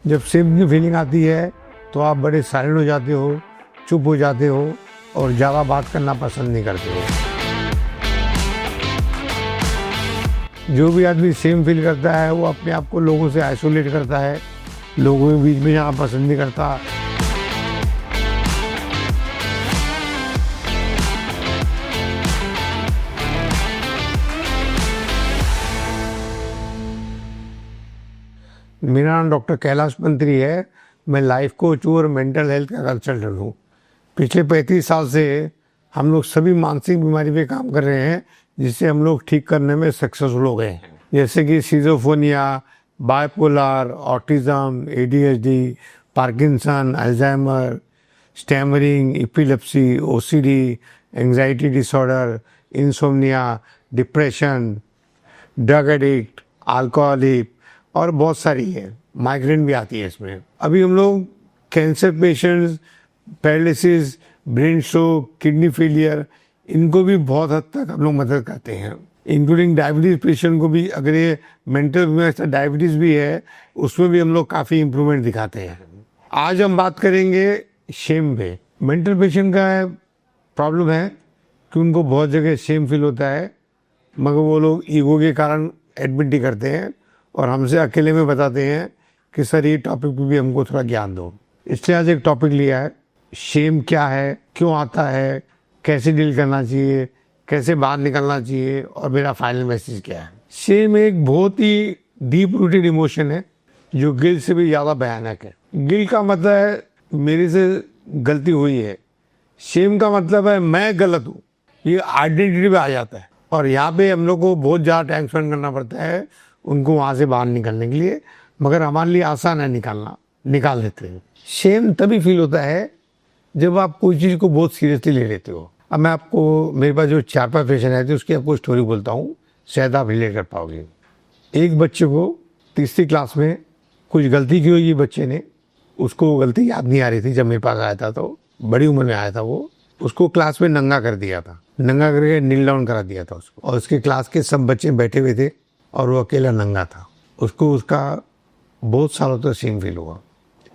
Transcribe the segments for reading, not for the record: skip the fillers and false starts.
जब शेम की फीलिंग आती है तो आप बड़े साइलेंट हो जाते हो, चुप हो जाते हो और ज़्यादा बात करना पसंद नहीं करते हो। जो भी आदमी शेम फील करता है वो अपने आप को लोगों से आइसोलेट करता है, लोगों के बीच में जाना पसंद नहीं करता। मेरा नाम डॉक्टर कैलाश मंत्री है। मैं लाइफ कोच हूँ और मेंटल हेल्थ का कंसल्टेंट हूँ। पिछले 35 साल से हम लोग सभी मानसिक बीमारी पे काम कर रहे हैं, जिससे हम लोग ठीक करने में सक्सेसफुल हो गए हैं। जैसे कि schizophrenia, bipolar, autism, ADHD, Parkinson, Alzheimer, stammering, epilepsy, OCD, anxiety disorder, insomnia, depression, drug addict, alcoholic और बहुत सारी है। माइग्रेन भी आती है इसमें। अभी हम लोग cancer patients, paralysis, brain stroke, kidney failure, इनको भी बहुत हद तक हम लोग मदद करते हैं। इंक्लूडिंग डायबिटीज़ पेशेंट को भी, अगर ये मेंटल डायबिटीज़ भी है, उसमें भी हम लोग काफ़ी इम्प्रूवमेंट दिखाते हैं। आज हम बात करेंगे शेम पे। मेंटल पेशेंट का प्रॉब्लम है कि उनको बहुत जगह शेम फील होता है, मगर वो लोग ईगो के कारण एडमिट नहीं करते हैं और हमसे अकेले में बताते हैं कि सर ये टॉपिक पे भी हमको थोड़ा ज्ञान दो। इसलिए आज एक टॉपिक लिया है, शेम क्या है, क्यों आता है, कैसे डील करना चाहिए, कैसे बाहर निकलना चाहिए और मेरा फाइनल मैसेज क्या है। शेम एक बहुत ही डीप रूटेड इमोशन है जो गिल्ट से भी ज़्यादा भयानक है। गिल्ट का मतलब है मेरे से गलती हुई है, शेम का मतलब है मैं गलत हूँ। ये आइडेंटिटी पे आ जाता है और यहाँ पे हम लोग को बहुत ज़्यादा टाइम स्पेंड करना पड़ता है उनको वहाँ से बाहर निकलने के लिए, मगर हमारे लिए आसान है निकालना, निकाल देते हैं। शेम तभी फील होता है जब आप कोई चीज़ को बहुत सीरियसली ले लेते हो। अब मैं आपको, मेरे पास जो 4-5 पेशेंट आए थे उसकी आपको स्टोरी बोलता हूँ, शायद आप रिलेट कर पाओगे। एक बच्चे को तीसरी क्लास में कुछ गलती की हुई, बच्चे ने, उसको गलती याद नहीं आ रही थी। जब मेरे पास आया था तो बड़ी उम्र में आया था वो, उसको क्लास में नंगा कर दिया था, नंगा करके नील डाउन करा दिया था उसको, और उसके क्लास के सब बच्चे बैठे हुए थे और वो अकेला नंगा था। उसको उसका बहुत सालों तक शेम फील हुआ।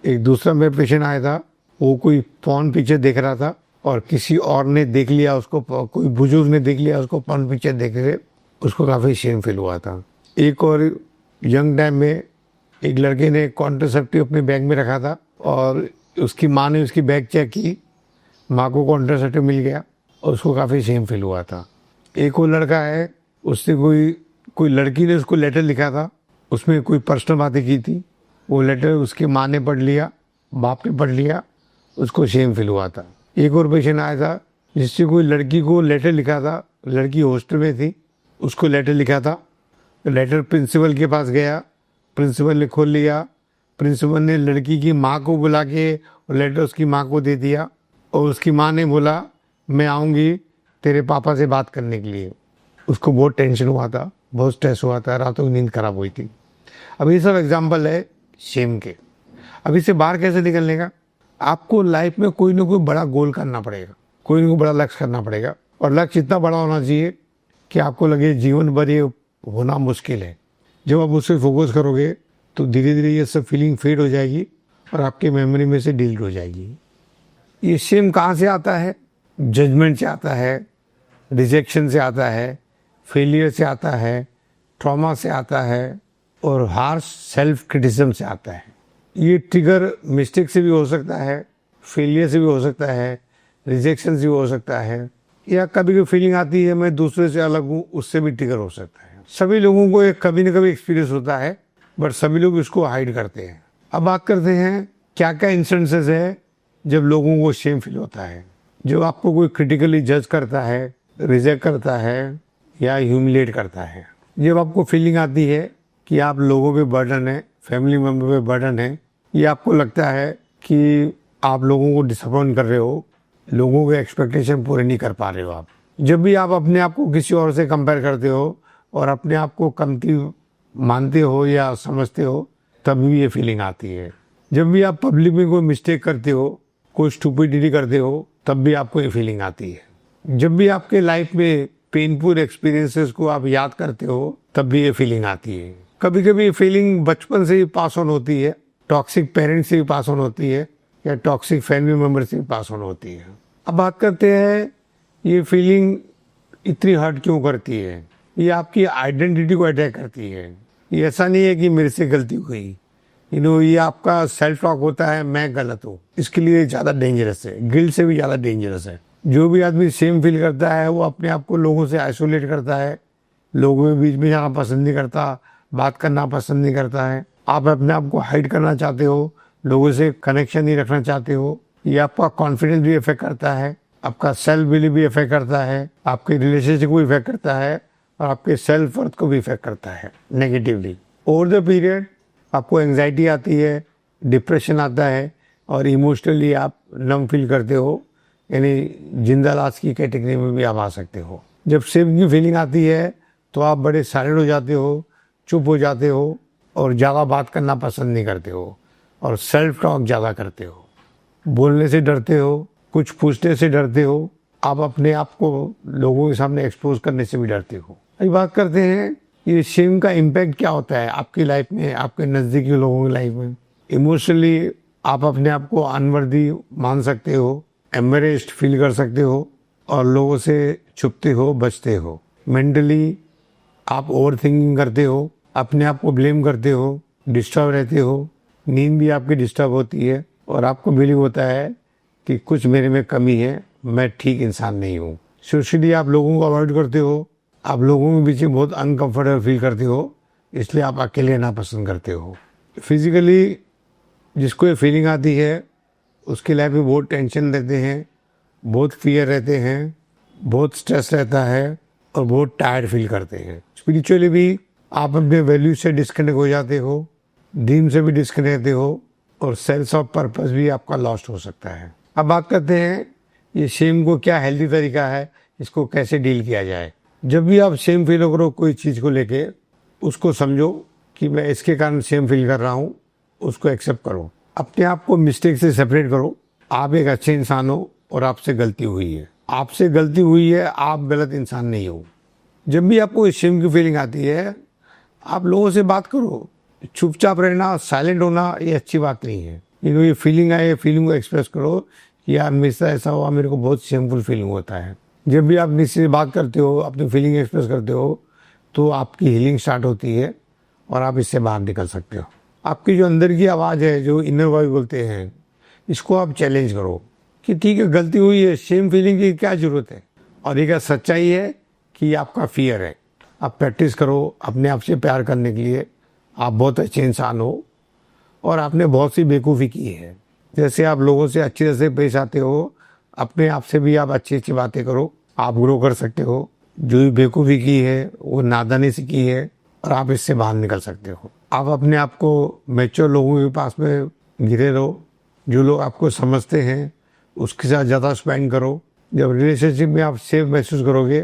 एक दूसरा मेरा पेशेंट आया था, वो कोई पॉर्न पिक्चर देख रहा था और किसी और ने देख लिया उसको, कोई बुजुर्ग ने देख लिया उसको पॉर्न पिक्चर देख रहे, उसको काफ़ी शेम फील हुआ था। एक और यंग टाइम में एक लड़के ने कॉन्ट्रासेप्टिव अपने बैग में रखा था और उसकी माँ ने उसकी बैग चेक की, माँ को कॉन्ट्रासेप्टिव मिल गया और उसको काफ़ी शेम फील हुआ था। एक और लड़का है, उससे कोई लड़की ने उसको लेटर लिखा था, उसमें कोई पर्सनल बातें की थी, वो लेटर उसकी माँ ने पढ़ लिया, बाप ने पढ़ लिया, उसको शेम फील हुआ था। एक और पेशेंट आया था जिससे कोई लड़की को लेटर लिखा था, लड़की हॉस्टल में थी, उसको लेटर लिखा था, लेटर प्रिंसिपल के पास गया, प्रिंसिपल ने खोल लिया, प्रिंसिपल ने लड़की की माँ को बुला के लेटर उसकी माँ को दे दिया और उसकी माँ ने बोला मैं आऊँगी तेरे पापा से बात करने के लिए। उसको बहुत टेंशन हुआ था, बहुत स्ट्रेस हुआ था, रातों की नींद खराब हुई थी। अब ये सब एग्जाम्पल है शेम के। अब इससे बाहर कैसे निकलने का? आपको लाइफ में कोई ना कोई बड़ा गोल करना पड़ेगा, कोई ना कोई बड़ा लक्ष्य करना पड़ेगा, और लक्ष्य इतना बड़ा होना चाहिए कि आपको लगे जीवन भर ये होना मुश्किल है। जब आप उस पर फोकस करोगे तो धीरे धीरे ये सब फीलिंग फेड हो जाएगी और आपके मेमोरी में से डिलीट हो जाएगी। ये शेम कहाँ से आता है? जजमेंट से आता है, रिजेक्शन से आता है, फेलियर से आता है, ट्रॉमा से आता है और हार्श सेल्फ क्रिटिसिज्म से आता है। ये ट्रिगर मिस्टेक से भी हो सकता है, फेलियर से भी हो सकता है, रिजेक्शन से भी हो सकता है, या कभी कोई फीलिंग आती है मैं दूसरे से अलग हूँ, उससे भी ट्रिगर हो सकता है। सभी लोगों को एक कभी न कभी एक्सपीरियंस होता है, बट सभी लोग इसको हाइड करते हैं। अब बात करते हैं क्या क्या इंस्टेंसेस है जब लोगों को शेम फील होता है। जब आपको कोई क्रिटिकली जज करता है, रिजेक्ट करता है या ह्यूमिलेट करता है। जब आपको फीलिंग आती है कि आप लोगों पे बर्डन है, फैमिली मेम्बर पे बर्डन है, या आपको लगता है कि आप लोगों को डिसअपॉइंट कर रहे हो, लोगों के एक्सपेक्टेशन पूरे नहीं कर पा रहे हो आप। जब भी आप अपने आप को किसी और से कंपेयर करते हो और अपने आप को कमती मानते हो या समझते हो, तब भी ये फीलिंग आती है। जब भी आप पब्लिक में कोई मिस्टेक करते हो, कोई स्टूपिडिटी करते हो, तब भी आपको ये फीलिंग आती है। जब भी आपके लाइफ में पेनफुल एक्सपीरियंसेस को आप याद करते हो, तब भी ये फीलिंग आती है। कभी कभी ये फीलिंग बचपन से ही पास ऑन होती है, टॉक्सिक पेरेंट्स से भी पास ऑन होती है या टॉक्सिक फैमिली मेम्बर से भी पास ऑन होती है। अब बात करते हैं ये फीलिंग इतनी हर्ट क्यों करती है। ये आपकी आइडेंटिटी को अटैक करती है। ये ऐसा नहीं है कि मेरे से गलती हुई, ये आपका सेल्फ टॉक होता है, मैं गलत हूँ। इसके लिए ज़्यादा डेंजरस है, गिल्ट से भी ज़्यादा डेंजरस है। जो भी आदमी सेम फील करता है वो अपने आप को लोगों से आइसोलेट करता है, लोगों के बीच में जाना पसंद नहीं करता, बात करना पसंद नहीं करता है। आप अपने आप को हाइड करना चाहते हो, लोगों से कनेक्शन नहीं रखना चाहते हो। ये आपका कॉन्फिडेंस भी इफेक्ट करता है, आपका सेल्फ बिलीफ भी इफेक्ट करता है, आपके रिलेशनशिप को इफेक्ट करता है और आपके सेल्फ वर्थ को भी इफेक्ट करता है नेगेटिवली। ओवर द पीरियड आपको एंग्जाइटी आती है, डिप्रेशन आता है और इमोशनली आप नम फील करते हो, यानी जिंदा लाश की कैटेगरी में भी आप आ सकते हो। जब सेम की फीलिंग आती है तो आप बड़े साइलेंट हो जाते हो, चुप हो जाते हो और ज़्यादा बात करना पसंद नहीं करते हो और सेल्फ टॉक ज़्यादा करते हो, बोलने से डरते हो, कुछ पूछने से डरते हो, आप अपने आप को लोगों के सामने एक्सपोज करने से भी डरते हो। अभी बात करते हैं ये शेम का इम्पैक्ट क्या होता है आपकी लाइफ में, आपके नज़दीकी लोगों की लाइफ में। इमोशनली आप अपने आप को अनवर्दी मान सकते हो, एम्बेरेस्ड फील कर सकते हो और लोगों से छुपते हो, बचते हो। मेंटली आप ओवर थिंकिंग करते हो, अपने आप को ब्लेम करते हो, डिस्टर्ब रहते हो, नींद भी आपकी डिस्टर्ब होती है और आपको फीलिंग होता है कि कुछ मेरे में कमी है, मैं ठीक इंसान नहीं हूँ। सोशली आप लोगों को अवॉइड करते हो, आप लोगों के बीच में बहुत अनकंफर्टेबल फील करते हो, इसलिए आप अकेले रहना पसंद करते हो। फिजिकली जिसको ये फीलिंग आती है उसकी लाइफ में बहुत टेंशन रहते हैं, बहुत फियर रहते हैं, बहुत स्ट्रेस रहता है और बहुत टायर्ड फील करते हैं। स्पिरिचुअली भी आप अपने वैल्यू से डिस्कनेक्ट हो जाते हो, ड्रीम से भी डिस्कनेक्ट रहते हो और सेंस ऑफ पर्पस भी आपका लॉस्ट हो सकता है। अब बात करते हैं ये शेम को क्या हेल्दी तरीका है, इसको कैसे डील किया जाए। जब भी आप शेम फील करो कोई चीज़ को लेके, उसको समझो कि मैं इसके कारण शेम फील कर रहा हूँ, उसको एक्सेप्ट करो। अपने आप को मिस्टेक से सेपरेट करो। आप एक अच्छे इंसान हो और आपसे गलती हुई है, आपसे गलती हुई है, आप गलत इंसान नहीं हो। जब भी आपको शेम की फीलिंग आती है आप लोगों से बात करो। चुपचाप रहना, साइलेंट होना ये अच्छी बात नहीं है। ये फीलिंग आए, फीलिंग को एक्सप्रेस करो कि यार मेरे साथ ऐसा हुआ, मेरे को बहुत शेमफुल फीलिंग होता है। जब भी आप किसी से बात करते हो, अपनी फीलिंग एक्सप्रेस करते हो, तो आपकी हीलिंग स्टार्ट होती है और आप इससे बाहर निकल सकते हो। आपकी जो अंदर की आवाज़ है, जो इनर वॉइस बोलते हैं, इसको आप चैलेंज करो कि ठीक है गलती हुई है, शेम फीलिंग की क्या ज़रूरत है। और ये क्या सच्चाई है कि आपका फियर है। आप प्रैक्टिस करो अपने आप से प्यार करने के लिए। आप बहुत अच्छे इंसान हो और आपने बहुत सी बेवकूफ़ी की है। जैसे आप लोगों से अच्छी तरह से पेश आते हो, अपने आप से भी आप अच्छी अच्छी बातें करो, आप ग्रो कर सकते हो। जो भी बेवकूफ़ी की है वो नादानी से की है और आप इससे बाहर निकल सकते हो। आप अपने आप को मैच्योर लोगों के पास में घिरे रहो, जो लोग आपको समझते हैं उसके साथ ज़्यादा स्पेंड करो। जब रिलेशनशिप में आप सेफ महसूस करोगे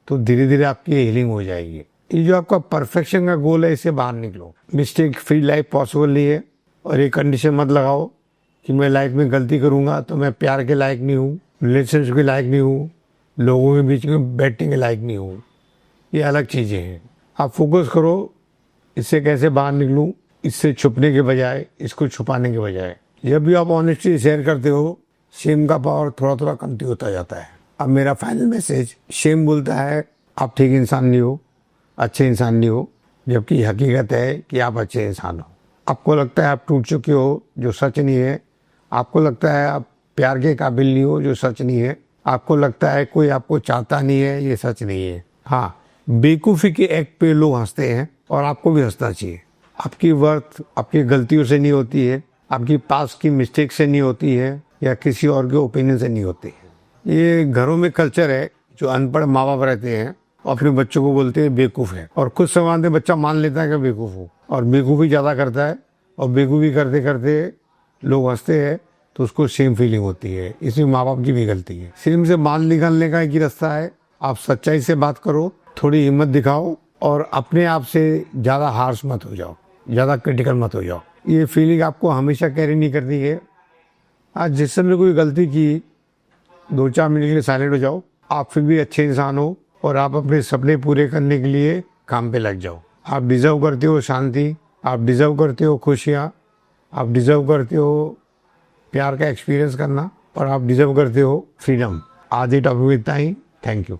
तो धीरे धीरे आपकी हीलिंग हो जाएगी। ये जो आपका परफेक्शन का गोल है, इससे बाहर निकलो। मिस्टेक फ्री लाइफ पॉसिबल नहीं है और ये कंडीशन मत लगाओ कि मैं लाइफ में गलती करूँगा तो मैं प्यार के लायक नहीं हूँ, रिलेशनशिप के लायक नहीं हूँ, लोगों के बीच में बैठने के लायक नहीं हूँ। ये अलग चीज़ें हैं। आप फोकस करो इससे कैसे बाहर निकलूँ, इससे छुपने के बजाय, इसको छुपाने के बजाय। जब भी आप ऑनेस्टली शेयर करते हो, शेम का पावर थोड़ा थोड़ा कमती होता जाता है। अब मेरा फाइनल मैसेज, शेम बोलता है आप ठीक इंसान नहीं हो, अच्छे इंसान नहीं हो, जबकि हकीकत है कि आप अच्छे इंसान हो। आपको लगता है आप टूट चुके हो, जो सच नहीं है। आपको लगता है आप प्यार के काबिल नहीं हो, जो सच नहीं है। आपको लगता है कोई आपको चाहता नहीं है, ये सच नहीं है। हाँ, बेवकूफ़ी के एक्ट पे लोग हंसते हैं और आपको भी हंसना चाहिए। आपकी वर्थ आपकी गलतियों से नहीं होती है, आपकी पास की मिस्टेक से नहीं होती है या किसी और के ओपिनियन से नहीं होती है। ये घरों में कल्चर है, जो अनपढ़ माँ बाप रहते हैं और अपने बच्चों को बोलते हैं बेवकूफ़ है, और कुछ समय में बच्चा मान लेता है कि बेवकूफ़ हो और बेवकूफ़ी ज़्यादा करता है और बेवकूफ़ी करते करते लोग हंसते हैं तो उसको सेम फीलिंग होती है। इसमें माँ बाप की भी गलती है। सेम से बाल निकालने का एक ही रास्ता है, आप सच्चाई से बात करो, थोड़ी हिम्मत दिखाओ और अपने आप से ज़्यादा हार्श मत हो जाओ, ज़्यादा क्रिटिकल मत हो जाओ। ये फीलिंग आपको हमेशा कैरी नहीं करनी है। आज जिस समय कोई गलती की 2-4 मिनट के लिए साइलेंट हो जाओ। आप फिर भी अच्छे इंसान हो और आप अपने सपने पूरे करने के लिए काम पे लग जाओ। आप डिज़र्व करते हो शांति, आप डिज़र्व करते हो खुशियाँ आप डिज़र्व करते हो प्यार का एक्सपीरियंस करना और आप डिज़र्व करते हो फ्रीडम। आज ये टॉपिक में इतना ही। Thank you.